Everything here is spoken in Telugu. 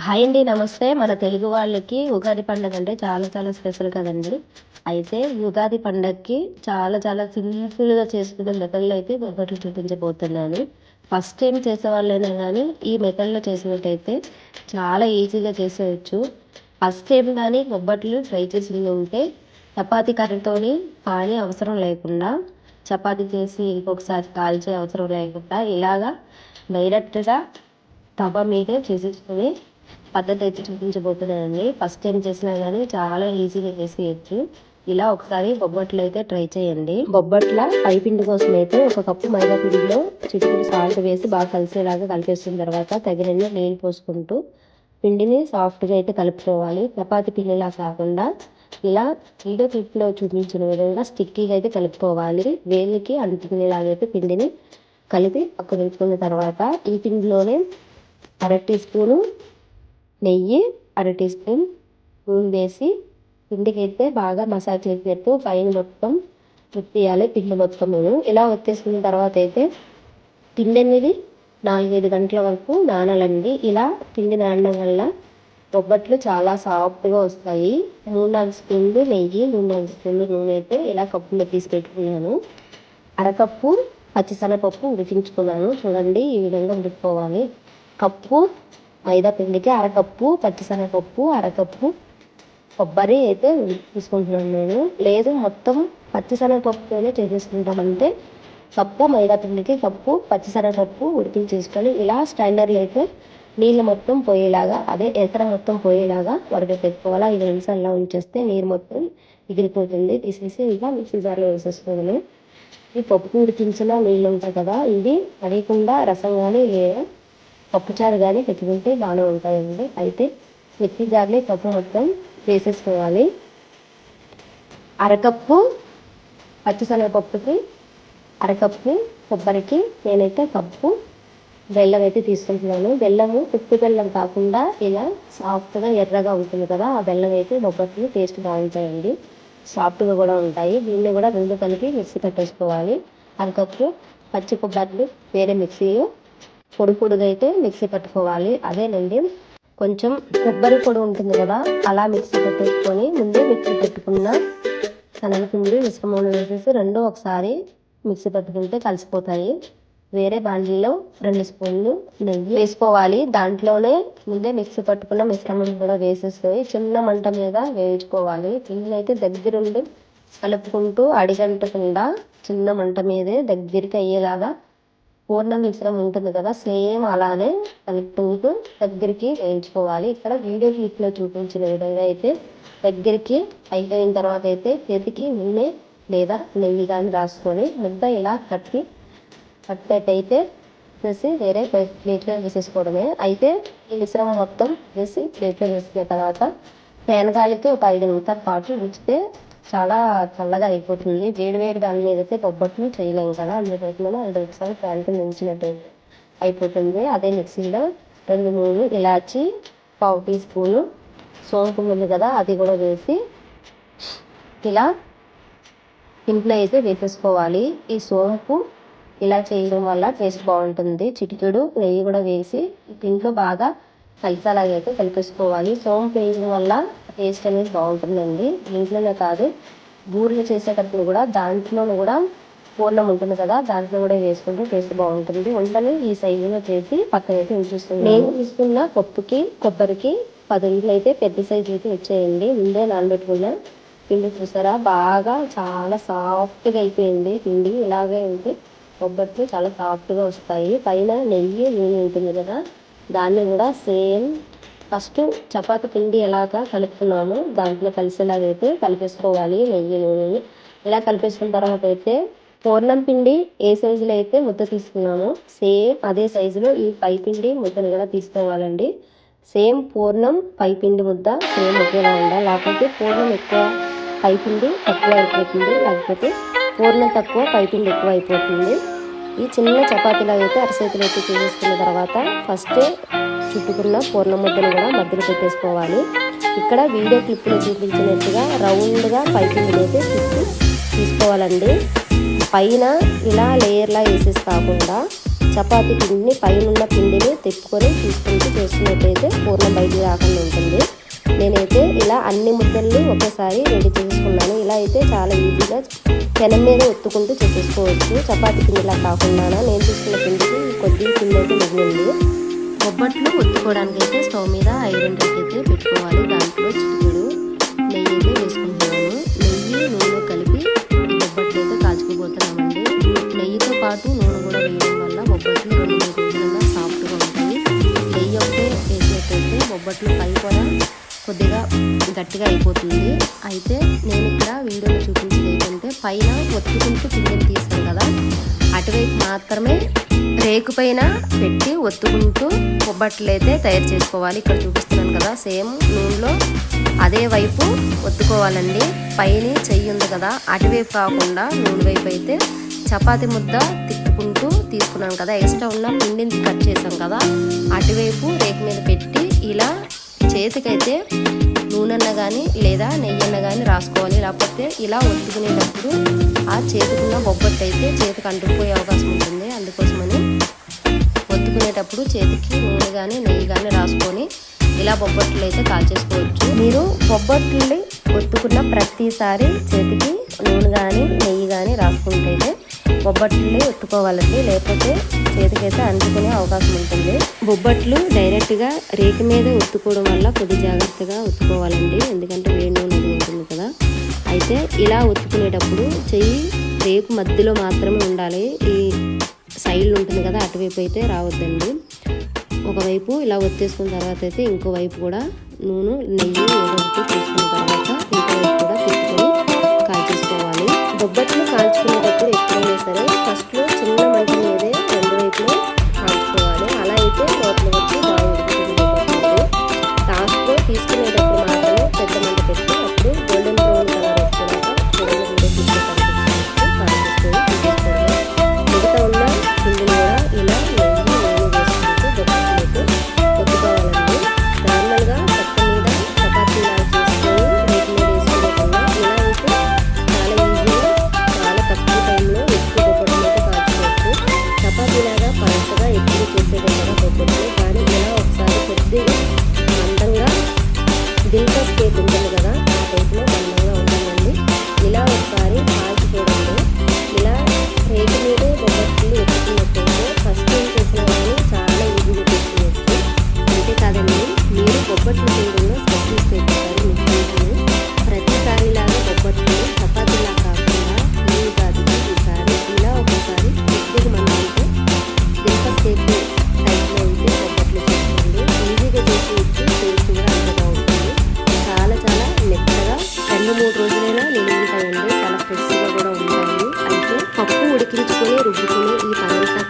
హాయ్ అండి. నమస్తే. మన తెలుగు వాళ్ళకి ఉగాది పండుగ అంటే చాలా చాలా స్పెషల్ కదండీ. అయితే ఉగాది పండగకి చాలా సింపుల్‌గా చేసుకునే మెథడ్‌లో అయితే బొబ్బట్లు చూపించబోతున్నాను. ఫస్ట్ టైం చేసేవాళ్ళైనా గానీ ఈ మెథడ్‌లో చేసినట్టయితే చాలా ఈజీగా చేసేయొచ్చు. ఫస్ట్ టైం గానీ బొబ్బట్లు ట్రై చేసి ఉంటే చపాతీ కర్రతోని కానీ అవసరం లేకుండా, చపాతీ చేసి ఇంకొకసారి కాల్చే అవసరం లేకుండా ఇలాగా డైరెక్ట్‌గా తవ మీదే చేసేసుకొని పద్ధతి అయితే చూపించబోతున్నానండి. ఫస్ట్ టైం చేసినా కానీ చాలా ఈజీగా చేసేయచ్చు. ఇలా ఒకసారి బొబ్బట్లు అయితే ట్రై చేయండి. బొబ్బట్ల పైపిండి కోసం అయితే ఒక కప్పు మైదా పిండిలో చిటికెడు సాల్ట్ వేసి బాగా కలిసేలాగా కలిపేసిన తర్వాత తగినన్ని నీళ్ళు పోసుకుంటూ పిండిని సాఫ్ట్గా అయితే కలుపుకోవాలి. చపాతీ పిండిలా కాకుండా ఇలా వీడియో క్లిప్లో చూపించిన విధంగా స్టిక్కీగా అయితే కలుపుకోవాలి. వేలికి అంటుకునేలాగా అయితే పిండిని కలిపి పక్కన పెట్టుకున్న తర్వాత ఈ పిండిలోనే అర టీ స్పూను నెయ్యి, అర టీ స్పూన్ నూనె వేసి పిండికైతే బాగా మసాజ్ చేసినట్టు పైన మొత్తం ఒత్తేయాలి. పిండి మొత్తం ఇలా ఒత్తేసుకున్న తర్వాత అయితే పిండి అనేది 4-5 గంటల వరకు నానాలండి. ఇలా పిండి నానడం వల్ల బొబ్బట్లు చాలా సాఫ్ట్గా వస్తాయి. 3-4 స్పూన్లు నెయ్యి, 3-4 స్పూన్లు నూనె అయితే ఇలా కప్పులో తీసి పెట్టుకున్నాను. అరకప్పు పచ్చిశనగపప్పు ఉడికించుకున్నాను. చూడండి ఈ విధంగా ఉడుకుకోవాలి. కప్పు మైదా పిండికి అరకప్పు పచ్చిశనగపప్పు, అరకప్పు కొబ్బరి అయితే తీసుకుంటున్నాను నేను. లేదు మొత్తం పచ్చిశనగపప్పుతోనే చేసేసుకుంటామంటే కప్పు మైదా పిండికి కప్పు పచ్చిశనగపప్పు ఉడికించేసుకొని ఇలా స్టైనర్లో అయితే నీళ్ళు మొత్తం పోయేలాగా అదే ఎసర మొత్తం పోయేలాగా పెట్టుకోవాలి. 5 నిమిషాల్లో ఉంచేస్తే నీరు మొత్తం ఎగిరిపోతుంది. తీసేసి ఇలా మిక్సీ జార్లో వేసేసుకోవాలి. ఈ పప్పు ఉడికించిన నీళ్ళు ఉంటాయి కదా, ఇది అడిగకుండా రసం కానీ పప్పుచారు కానీ పెట్టుకుంటే బాగానే ఉంటాయండి. అయితే మిక్సీ జార్లో పప్పు మొత్తం వేసేసుకోవాలి. అరకప్పు పచ్చిశనగపప్పుకి అరకప్పు కొబ్బరికి నేనైతే కప్పు బెల్లం అయితే తీసుకుంటున్నాను. బెల్లము ఉప్పు బెల్లం కాకుండా ఇలా సాఫ్ట్గా ఎర్రగా ఉంటుంది కదా, ఆ బెల్లం అయితే బొబ్బట్లు టేస్ట్ బాగుంటాయండి. సాఫ్ట్గా కూడా ఉంటాయి. దీన్ని కూడా రెండు కలిపి మిక్సీ పెట్టేసుకోవాలి. అరకప్పు పచ్చి కొబ్బరి వేరే మిక్సీలో పొడిగా అయితే మిక్సీ పట్టుకోవాలి. అదేనండి కొంచెం కొబ్బరి పొడి ఉంటుంది కదా, అలా మిక్సీ పెట్టేసుకొని ముందే మిక్సీ పెట్టుకున్న శనగపిండి మిశ్రమంలో వేసేసి రెండు ఒకసారి మిక్సీ పెట్టుకుంటే కలిసిపోతాయి. వేరే బాండీలో 2 స్పూన్లు నెయ్యి వేసుకోవాలి. దాంట్లోనే ముందే మిక్సీ పట్టుకున్న మిశ్రమం కూడా వేసేసుకొని చిన్న మంట మీద వేయించుకోవాలి. పిండిని అయితే దగ్గరుండి కలుపుకుంటూ అడిగంటకుండా చిన్న మంట మీదే దగ్గరికి అయ్యేలాగా పూర్ణ మిశ్రమం ఉంటుంది కదా, సేమ్ అలానే కలుపుకుంటూ దగ్గరికి వేయించుకోవాలి. ఇక్కడ వీడియో క్లిప్లో చూపించిన విధంగా అయితే దగ్గరికి అయిపోయిన తర్వాత అయితే చేతికి నూనె లేదా నెయ్యి కానీ రాసుకొని ముద్ద ఇలా కట్టేటైతే వేసి వేరే ప్లేట్లో వేసేసుకోవడమే. అయితే ఈ మిశ్రమం మొత్తం వేసి ప్లేట్లో వేసుకున్న తర్వాత ఫ్యాన్ గాలికి ఒక 5 నిమిషాల పాటు ఉంచితే చాలా చల్లగా అయిపోతుంది. వేడి దాని మీద అయితే బొబ్బట్లు చేయలేము కదా, అందుకోసం 5 నిమిషాలు ఫ్యాన్ కింద ఉంచినట్టు అయిపోతుంది. అదే మిక్సీలో 2-3 ఇలాచి, 1/4 టీ స్పూను సోంపు ఉంది కదా, అది కూడా వేసి ఇలా ఇంట్లో అయితే వేసేసుకోవాలి. ఈ సోంపు ఇలా చేయడం వల్ల టేస్ట్ బాగుంటుంది. చిటికెడు నెయ్యి కూడా వేసి దీంట్లో బాగా కలిసేలాగైతే కలిపేసుకోవాలి. సోంపు వేయడం వల్ల టేస్ట్ అనేది బాగుంటుందండి. దీంట్లోనే కాదు, బూరెలు చేసేటప్పుడు కూడా దాంట్లో కూడా పూర్ణం ఉంటుంది కదా, దాంట్లో కూడా వేసుకుంటే టేస్ట్ బాగుంటుంది. వంటని ఈ సైజులో చేసి పక్కనైతే ఉంచేస్తుంది. నేను తీసుకున్న పప్పుకి కొబ్బరికి 10 అయితే పెద్ద సైజు అయితే వచ్చేయండి. ముందే నానబెట్టుకున్న పిండి చూసారా, బాగా చాలా సాఫ్ట్గా అయిపోయింది పిండి. ఇలాగే ఉంది బొబ్బట్లు చాలా సాఫ్ట్గా వస్తాయి. పైన నెయ్యి నూనె ఉంటుంది కదా, దాన్ని కూడా సేమ్ ఫస్ట్ చపాతీ పిండి ఎలాగా కలుపుకున్నామో దాంట్లో కలిసేలాగైతే కలిపేసుకోవాలి. నెయ్యి నూనెని ఇలా కలిపేసుకున్న తర్వాత అయితే పూర్ణం పిండి ఏ సైజులో అయితే ముద్ద తీసుకున్నామో సేమ్ అదే సైజులో ఈ పైపిండి ముద్దను కూడా తీసుకోవాలండి. సేమ్ పూర్ణం పైపిండి ముద్ద సేమ్ ఒకేలా ఉండాలి. లేకపోతే పూర్ణం ఎక్కువ పైపిండి తక్కువ అయిపోతుంది, లేకపోతే పూర్ణం తక్కువ పైపిండి ఎక్కువ అయిపోతుంది. ఈ చిన్న చపాతీలో అయితే అరచేతులు అయితే చేసేసుకున్న తర్వాత ఫస్ట్ చుట్టుకున్న పూర్ణ ముద్దను కూడా మధ్యలో పెట్టేసుకోవాలి. ఇక్కడ వీడియో క్లిప్లో చూపించినట్టుగా రౌండ్గా పైపిండిని అయితే తీసుకోవాలండి. పైన ఇలా లేయర్లా వేసేసి కాకుండా చపాతీ పిండిని పైన పిండిని తిప్పుకొని తీసుకుంటూ చేసుకున్నట్టయితే పూర్ణం బయటికి రాకుండా ఉంటుంది. నేనైతే ఇలా అన్ని ముద్దల్ని ఒకేసారి రెడీ చేసుకున్నాను. ఇలా అయితే చాలా ఈజీగా పెనం మీద ఒత్తుకుంటూ చేసేసుకోవచ్చు. చపాతీ పిండిలా కాకుండా నేను తీసుకున్న పిండికి కొద్దిగా పిండి అయితే మిగిలింది. బొబ్బట్లు ఒత్తుకోవడానికి అయితే స్టవ్ మీద ఐరన్ రేక్ అయితే పెట్టుకోవాలి. దాంట్లో చిటికెడు నెయ్యి అయితే వేసుకుంటున్నాను. నెయ్యి నూనె కలిపి బొబ్బట్లు అయితే కాల్చుకుపోతున్నామండి. నెయ్యితో పాటు నూనె కూడా వేయడం వల్ల బొబ్బట్లు 2-3 రోజులన్నా సాఫ్ట్గా ఉంటుంది. నెయ్యి ఒకటే వేసినట్టయితే బొబ్బట్లు పై కూడా కొద్దిగా గట్టిగా అయిపోతుంది. అయితే నేను ఇక్కడ వీడియోలో చూపించేది ఏంటంటే పైన ఒత్తుకుంటూ పిండిని తీస్తాం కదా, అటువైపు మాత్రమే రేకు పైన పెట్టి ఒత్తుకుంటూ బొబ్బట్లు అయితే తయారు చేసుకోవాలి. ఇక్కడ చూపిస్తున్నాను కదా, సేమ్ నూనెలో అదే వైపు ఒత్తుకోవాలండి. పైన చెయ్యి ఉంది కదా, అటువైపు కాకుండా నూనె వైపు అయితే చపాతీ ముద్ద తిప్పుకుంటూ తీసుకున్నాను కదా, ఎక్స్ట్రా ఉన్న పిండిని కట్ చేసాం కదా, అటువైపు రేకు మీద పెట్టి ఇలా చేతికైతే నూనెన్న కానీ లేదా నెయ్యన్న కానీ రాసుకోవాలి. లేకపోతే ఇలా ఒత్తుకునేటప్పుడు ఆ చేతికున్న బొబ్బట్టు అయితే చేతికి అంటుకుపోయే అవకాశం ఉంటుంది. అందుకోసమని ఒత్తుకునేటప్పుడు చేతికి నూనె కానీ నెయ్యి కానీ రాసుకొని ఇలా బొబ్బట్లు అయితే కాల్చేసుకోవచ్చు. మీరు బొబ్బట్లు ఒత్తుకున్న ప్రతిసారి చేతికి నూనె కానీ నెయ్యి కానీ రాసుకుంటే బొబ్బట్లు ఒత్తుకోవాలండి, లేకపోతే చేతికైతే అంటుకునే అవకాశం ఉంటుంది. బొబ్బట్లు డైరెక్ట్గా రేకు మీద ఒత్తుకోవడం వల్ల కొద్ది జాగ్రత్తగా ఒత్తుకోవాలండి, ఎందుకంటే వేడి నూనె అది ఉంటుంది కదా. అయితే ఇలా ఒత్తుకునేటప్పుడు చెయ్యి రేకు మధ్యలో మాత్రమే ఉండాలి. ఈ సైడ్ ఉంటుంది కదా, అటువైపు అయితే రావద్దండి. ఒకవైపు ఇలా ఒత్తేసుకున్న తర్వాత అయితే ఇంకో వైపు కూడా నూనె నెయ్యి ఏదో ఒకటి తీసుకున్న తర్వాత ఇంకో వైపు కూడా తిప్పుకొని కాల్చేసుకోవాలి. బొబ్బట్లు కాల్చుకునేటప్పుడు ఎప్పుడైనా సరే ఫస్ట్లో చిన్న మంట మీదే రెండు వైపులో కాల్చుకోవాలి. అలా అయితే లోపల వచ్చి బాగా ఉడుకుతుంది బొబ్బట్లు. లాస్ట్లో తీసుకునేటప్పుడు మాత్రమే పెద్ద మంట పెట్టి అప్పుడు గోల్డెన్ బ్రౌన్ కలర్ వచ్చేలాగా చూడండి, వీడియో తీసుకొని కాల్చేసుకొని తీసేసుకోవాలి. మిగతా ఉన్న పిండిని కూడా ఇలా నెయ్యి నూనె వేసుకుంటూ బొబ్బట్లు అయితే ఒత్తుకోవాలండి. నార్మల్గా చెక్క మీద చపాతీ ఇలా చేసుకొని రేపు మీద వేసుకునే కన్నా ఇలా అయితే చాలా ఈజీగా చాలా తక్కువ టైంలో ఎక్కువ బొబ్బట్లు అయితే కాల్చుకోవచ్చు. చపాతీలాగా పలసగా ఎక్కువ చేసేదే కదా బొబ్బట్లు, కానీ ఇలా ఒకసారి కొద్దిగా మందంగా దిల్కా స్కేప్ ఉంటుంది కదా, ఆ టైప్లో మందంగా ఉంటుందండి. ఇలా ఒకసారి కాల్చుకోవడంలో ఇలా రేటు మీదే బొబ్బట్లు ఎత్తుకున్నట్టయితే ఫస్ట్ ఏం చేసిన వాళ్ళు చాలా ఈజీగా చేసుకోవచ్చు. అంతేకాదండి, మీరు బొబ్బట్లు చేయడంలో స్పెషలిస్ట్ అయిపోతారు. మీకు ప్రతిసారిలాగా బొబ్బట్లు చపాతీలా కాకుండా నీళ్ళు కాదు, ఈసారి ఇలా ఒకసారి కొద్దిగా మందంతో దిల్కా స్కేప్ టైప్లో అయితే బొబ్బట్లు చేసుకోండి. ఈజీగా చేసుకోవచ్చు, టేస్ట్ కూడా అంతగా ఉంటుంది. చాలా చాలా మెత్తగా 2-3 రోజులైనా నిలువ ఉంటాయండి, చాలా ఫ్రెష్గా కూడా ఉంటాయి. అయితే పప్పు ఉడికించుకొని రుబ్బుకునే ఈ పనంతా